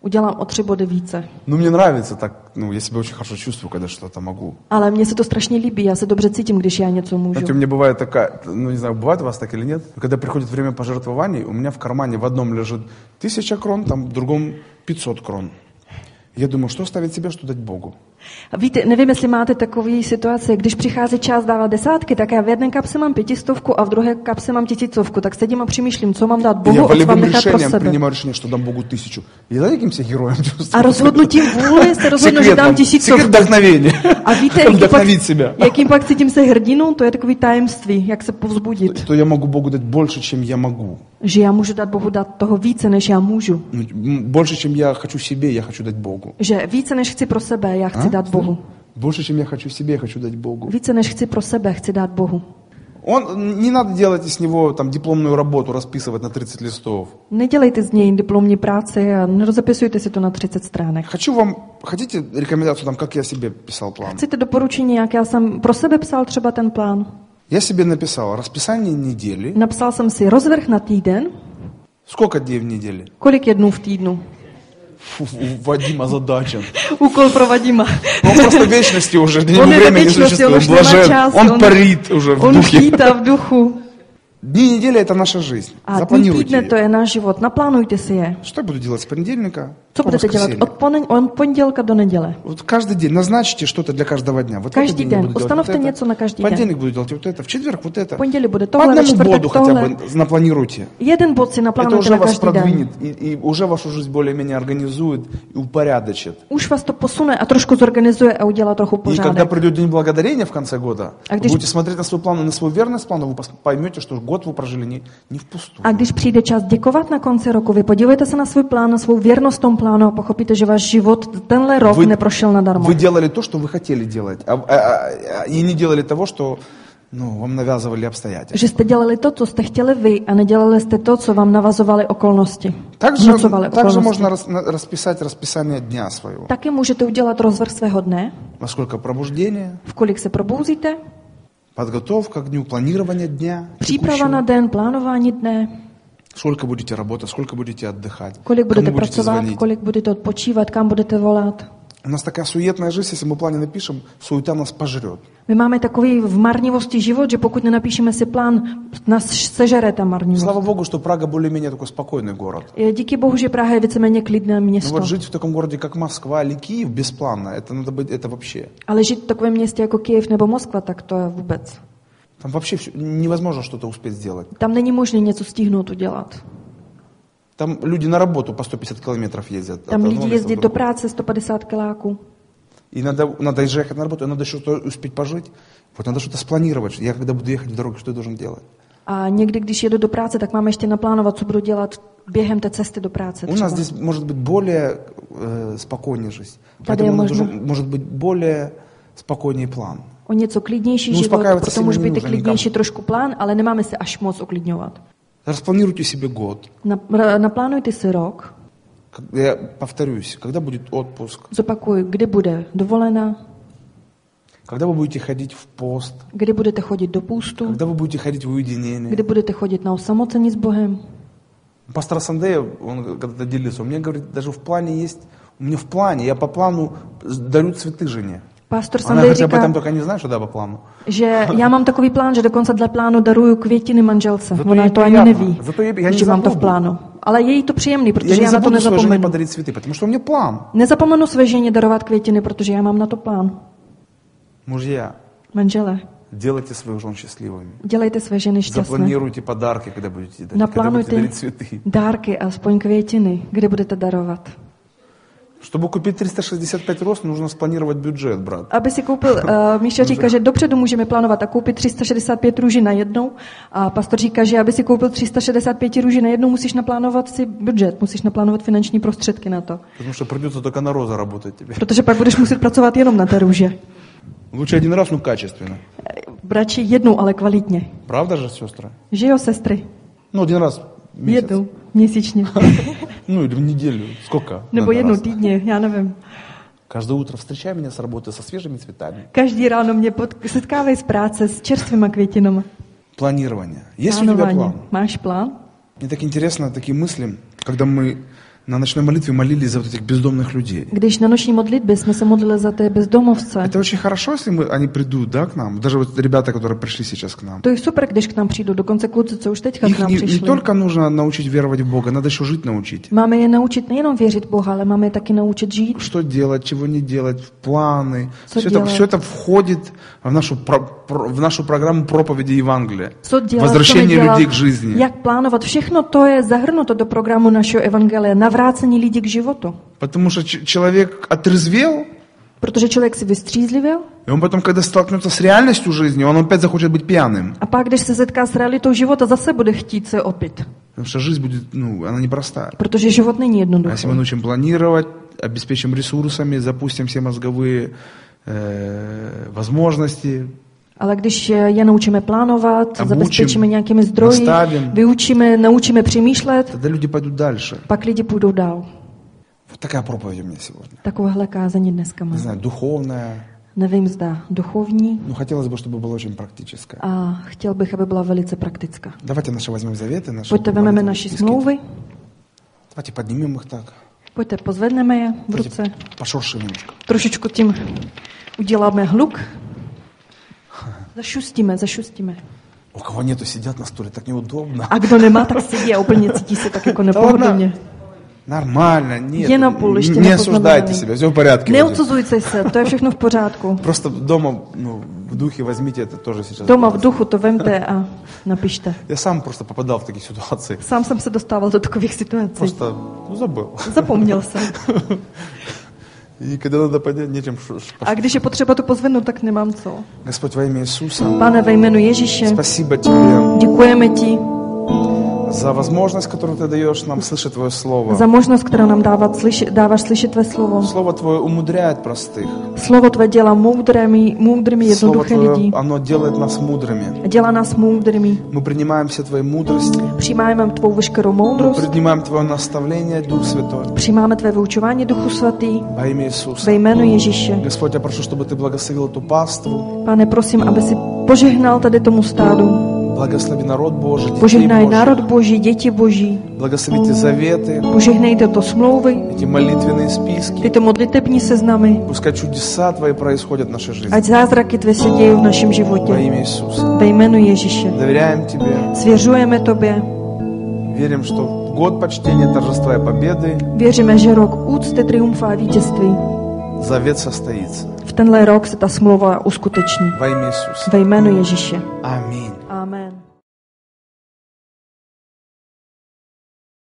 Udělám o 3 body více. Ну, мне нравится так, я себя очень хорошо чувствую, когда что-то могу. Ale mně se to strašně líbí, já se dobře cítím, když já něco můžu. Знаете, у меня бывает такая, не знаю, бывает у вас так или нет, когда приходит время пожертвований, у меня в кармане в одном лежит 1000 крон, там в другом 500 крон. Я думаю, что оставить себе, что дать Богу. Víte, nevím, jestli máte takové situace, když přichází čas dávat desátky, tak já v jedné kapse mám 500 a v druhé kapse mám 1000, tak sedím a přemýšlím, co mám dát Bohu Я a co mám волевым nechat pro решением sebe. принимаю решение, что дам Богу 1000. Я знаете, каким себя героем чувствую? A rozhodnutím vůli se rozhodnu, že dám 1000. Секрет вдохновения. A víte, Вдохновить себя. jakým pak cítím se hrdinou, to je takový tajemství, jak se povzbudit. То я могу Богу дать больше, чем я могу. Že já můžu dát Bohu dát toho více, než já můžu. Больше, чем я хочу себе, я хочу dать Богу. Že více, než chci pro sebe, já chci dát Bohu. Больше, чем я хочу себе, я хочу дать Богу. Více, než chci pro sebe, chci dát Bohu. Не надо делать из него там дипломную работу, расписывать на 30 листов. Nedělejte z něj diplomní práci a nerozepisujte si to na 30 stránek. Хотите рекомендацию, там, как я себе писал план? Chcete doporučení, jak já jsem pro sebe psal třeba ten plán? Я себе написал расписание недели. Napsal jsem si rozvrh na týden. Сколько дней в неделе? Kolik jednů v týdnu? Вадим озадачен. Úkol pro Vadima. Он просто в вечности уже, для него On je ve время не věčnosti, on существует. už nemá Блажен. čas. Он парит уже в On духе. chýtá v duchu. Дни недели – это наша жизнь. A dní Запланируйте týdne to ее. je náš život. Naplánujte si je. Что я буду делать с понедельника Co budete dělat od pondělka do neděle? Вот каждый день назначьте что-то для каждого дня. Вот Každý den. Ustanovte něco na každý den. Понедельник буду делать вот это, в четверг вот это. Pondělí bude По tohle, ve одному боду čtvrtek хотя tohle. бы напланируйте. Jeden bod si Это naplánujte уже na вас každý den. продвинет и уже вашу жизнь более-менее организует и упорядочит. Už vás to posune a trošku zorganizuje a udělá trochu И когда pořádek. придет День Благодарения в конце года, А вы když- будете смотреть на свой план и на свой верность плану, вы поймете, что год вы прожили не впустую. A když přijde čas děkovat na konci roku, vy podívejte se na svůj plán, na svou věrnost v tom plánu a pochopíte, že váš život tenhle rok neprošel nadarmo. Вы делали то, что вы хотели делать, и не делали того, что вам навязывали обстоятельства. Že jste dělali to, co jste chtěli vy, a nedělali jste to, co vám navazovaly okolnosti. Также Vnucovaly okolnosti. можно расписать расписание дня своего. Taky můžete udělat rozvrh svého dne, Во сколько пробуждения, v kolik se probouzíte, подготовка к дню, планирование дня, příprava na den, plánování dne, сколько будете работать, сколько будете отдыхать, kolik budete кому будете pracovat, звонить. kolik budete odpočívat, kam budete volat. У нас такая суетная жизнь, если мы в плане напишем, суета нас пожрет. My máme takový v marnivosti život, že pokud nenapíšeme si plán, nás sežere ta marnivost. Слава Богу, что Прага более-менее такой спокойный город. Díky Bohu, že Praha je víceméně klidné Но město. вот жить в таком городе, как Москва или Киев, беспланно, это вообще. Ale žít v takovém městě jako Kyjev nebo Moskva, tak to je vůbec. Там вообще невозможно что-то успеть сделать. Tam není možné něco stihnout udělat. Там люди на работу по 150 километров ездят. Tam от lidi одного места jezdí до do другого. práce 150 kiláků. И надо ехать на работу, и надо что-то успеть пожить. Вот надо что-то спланировать. Я когда буду ехать в дорогу, что я должен делать? A někdy, když jedu do práce, tak mám ještě naplánovat, co budu dělat během té cesty do práce. У нас здесь может быть более спокойнее жизнь. Tady je Поэтому možno может быть более спокойнее план. o něco klidnější No, život, uspokajovat proto se může není být нужно klidnější nikam. trošku plán, ale nemáme se až moc uklidňovat. Распланируйте себе год. Naplánujte si rok, Я повторюсь, когда будет отпуск, zopakuj, kdy bude dovolena, когда вы будете ходить в пост, kdy budete chodit do půstu, когда вы будете ходить в уединение. kdy budete chodit na osamocení s Bohem. Пастор Сандея, он когда-то делился, у меня, говорит, даже в плане есть, у меня в плане, я по плану дарю цветы жене. Pastor Она Sandej говорит, об этом říká, только не знаю, что да, по плану. že já mám takový plán, že dokonce dle plánu daruju květiny manželce. Zato Ona jí to ani prijatno. neví, Zato já že mám to v nezabudu. plánu. Ale je jí to příjemný, Я protože не já na to забуду своей жене nezapomenu. подарить цветы, потому что у меня план. Nezapomenu své ženě darovat květiny, protože já mám na to plán. Мужья, Manžele, делайте своих жен счастливыми. dělejte své ženy šťastné. Запланируйте подарки, когда будете дарить Naplánujte цветы. dárky, aspoň květiny, kde budete darovat. Чтобы купить 365 роз, нужно спланировать бюджет, брат. Aby si koupil, Míša říká, že dopředu můžeme plánovat a koupit 365 růží na jednou. A pastor říká, že aby si koupil 365 růží na jednou, musíš naplánovat si budžet, musíš naplánovat finanční prostředky na to. Потому что придется только на розы работать тебе. Protože pak budeš muset pracovat jenom na té růže. Лучше один раз, но качественно. Radši jednou, ale kvalitně. Правда же, сестры? Že jo, sestry? Ну, один раз в месяц. Jednou měsíčně. Ну, или в неделю. Сколько? Nebo надо jednou раз? týdně, já nevím. Каждое утро встречай меня с работы со свежими цветами. Každý ráno mě setkávej z práce s čerstvýma květinama. Планирование. Есть у тебя Plánování. план? Máš plán? Мне так интересно такие мысли, когда мы на ночной молитве молились за вот этих бездомных людей. Když na noční modlitbě jsme se modlili za ty bezdomovce, Это очень хорошо, если они придут, да, к нам. Даже вот ребята, которые пришли сейчас к нам. to je super, když k nám přijdou, dokonce kluci, co už teďka k Их nám не přišli. только нужно научить веровать в Бога, надо еще жить научить. Máme je naučit nejenom věřit Boha, ale máme je taky naučit žít. Что делать, чего не делать, планы. Что Все делать? это входит в нашу программу проповеди Евангелия. Co dělat, Возвращение co nedělat, людей к жизни. jak plánovat, všechno to je zahrnuto do programu našeho evangelia, navrácení lidí k životu. Потому что человек отрезвел, Protože člověk si vystřízlivěl и он потом, когда столкнется с реальностью жизни, он опять захочет быть пьяным. a pak, když se setká s realitou života, zase bude chtít se opít. Потому что жизнь будет, она непростая. Protože život není А jednoduchý. если мы научим планировать, обеспечим ресурсами, запустим все мозговые возможности, Ale když je naučíme plánovat, Obučím, zabezpečíme nějakými zdroji, nastavím. naučíme přemýšlet, тогда люди пойдут дальше. pak lidi půjdou dál. Вот такая проповедь у меня сегодня. Takovéhle kázání dneska Не mám. знаю, духовная. Nevím, zda duchovní, Хотелось бы, чтобы было очень практическое. a chtěl bych, aby byla velice praktická. Давайте наши возьмем заветы, наши Pojďte, vezmeme молитвенные naši списки. smlouvy, Давайте поднимем их так. pojďte, pozvedneme je v ruce, Давайте пошуршим немножко. trošičku tím uděláme hluk, zašustíme. У кого нету, сидят на стуле, так неудобно. A kdo nemá, tak sedí a úplně cítí se tak jako Да ладно. nepohodlně. Нормально, нет. Je napůl ještě Не осуждайте nepoznamenaný. себя, все в порядке. Neodsuzujte se, to je všechno v pořádku. Просто дома, в духе возьмите это тоже сейчас. Doma v duchu to vemte a napište. Я сам просто попадал в такие ситуации. Sám jsem se dostával do takových situací. Просто забыл. Zapomněl jsem. И когда надо поднять, нечем. A když je potřeba to pozvednout, tak nemám co. Господь, во имя Иисуса, Pane, ve jménu Ježíše, спасибо Тебе děkujeme ti за возможность, которую Ты даешь нам слышать Твое Слово. za možnost, kterou nám dáváš slyšet tvé slovo. Слово Твое умудряет простых. Slovo tvé dělá moudrými Слово jednoduché Твое, lidi. оно делает нас мудрыми. A dělá nás moudrými. Мы принимаем все Твои мудрости. Přijímáme tvou veškerou Мы moudrost. принимаем Твое наставление, Дух Святой. Přijímáme tvé vyučování Duchu Svatý. Во имя Иисуса. Ve jménu Ježíše. Господь, я прошу, чтобы Ты благословил эту паству. Pane, prosím, aby si požehnal tady tomu stádu. Благослови народ Божий, детей Požehnaj Божьих. národ Boží, děti Boží. Благослови Ty заветы, Požehnej tyto smlouvy, эти молитвенные списки. tyto modlitební seznamy. Пускай чудеса Твои происходят в нашей жизни. Ať zázraky tvé se dějí v našem Во životě. имя Иисуса. Ve jménu Ježíše. Доверяем Тебе. Svěřujeme tobě. Верим, что год почтения, торжества и победы, Věříme, že rok úcty, triumfa a vítězství. завет состоится. V tenhle rok se ta smlouva uskuteční. Во имя Иисуса. Ve jménu Ježíše. Аминь.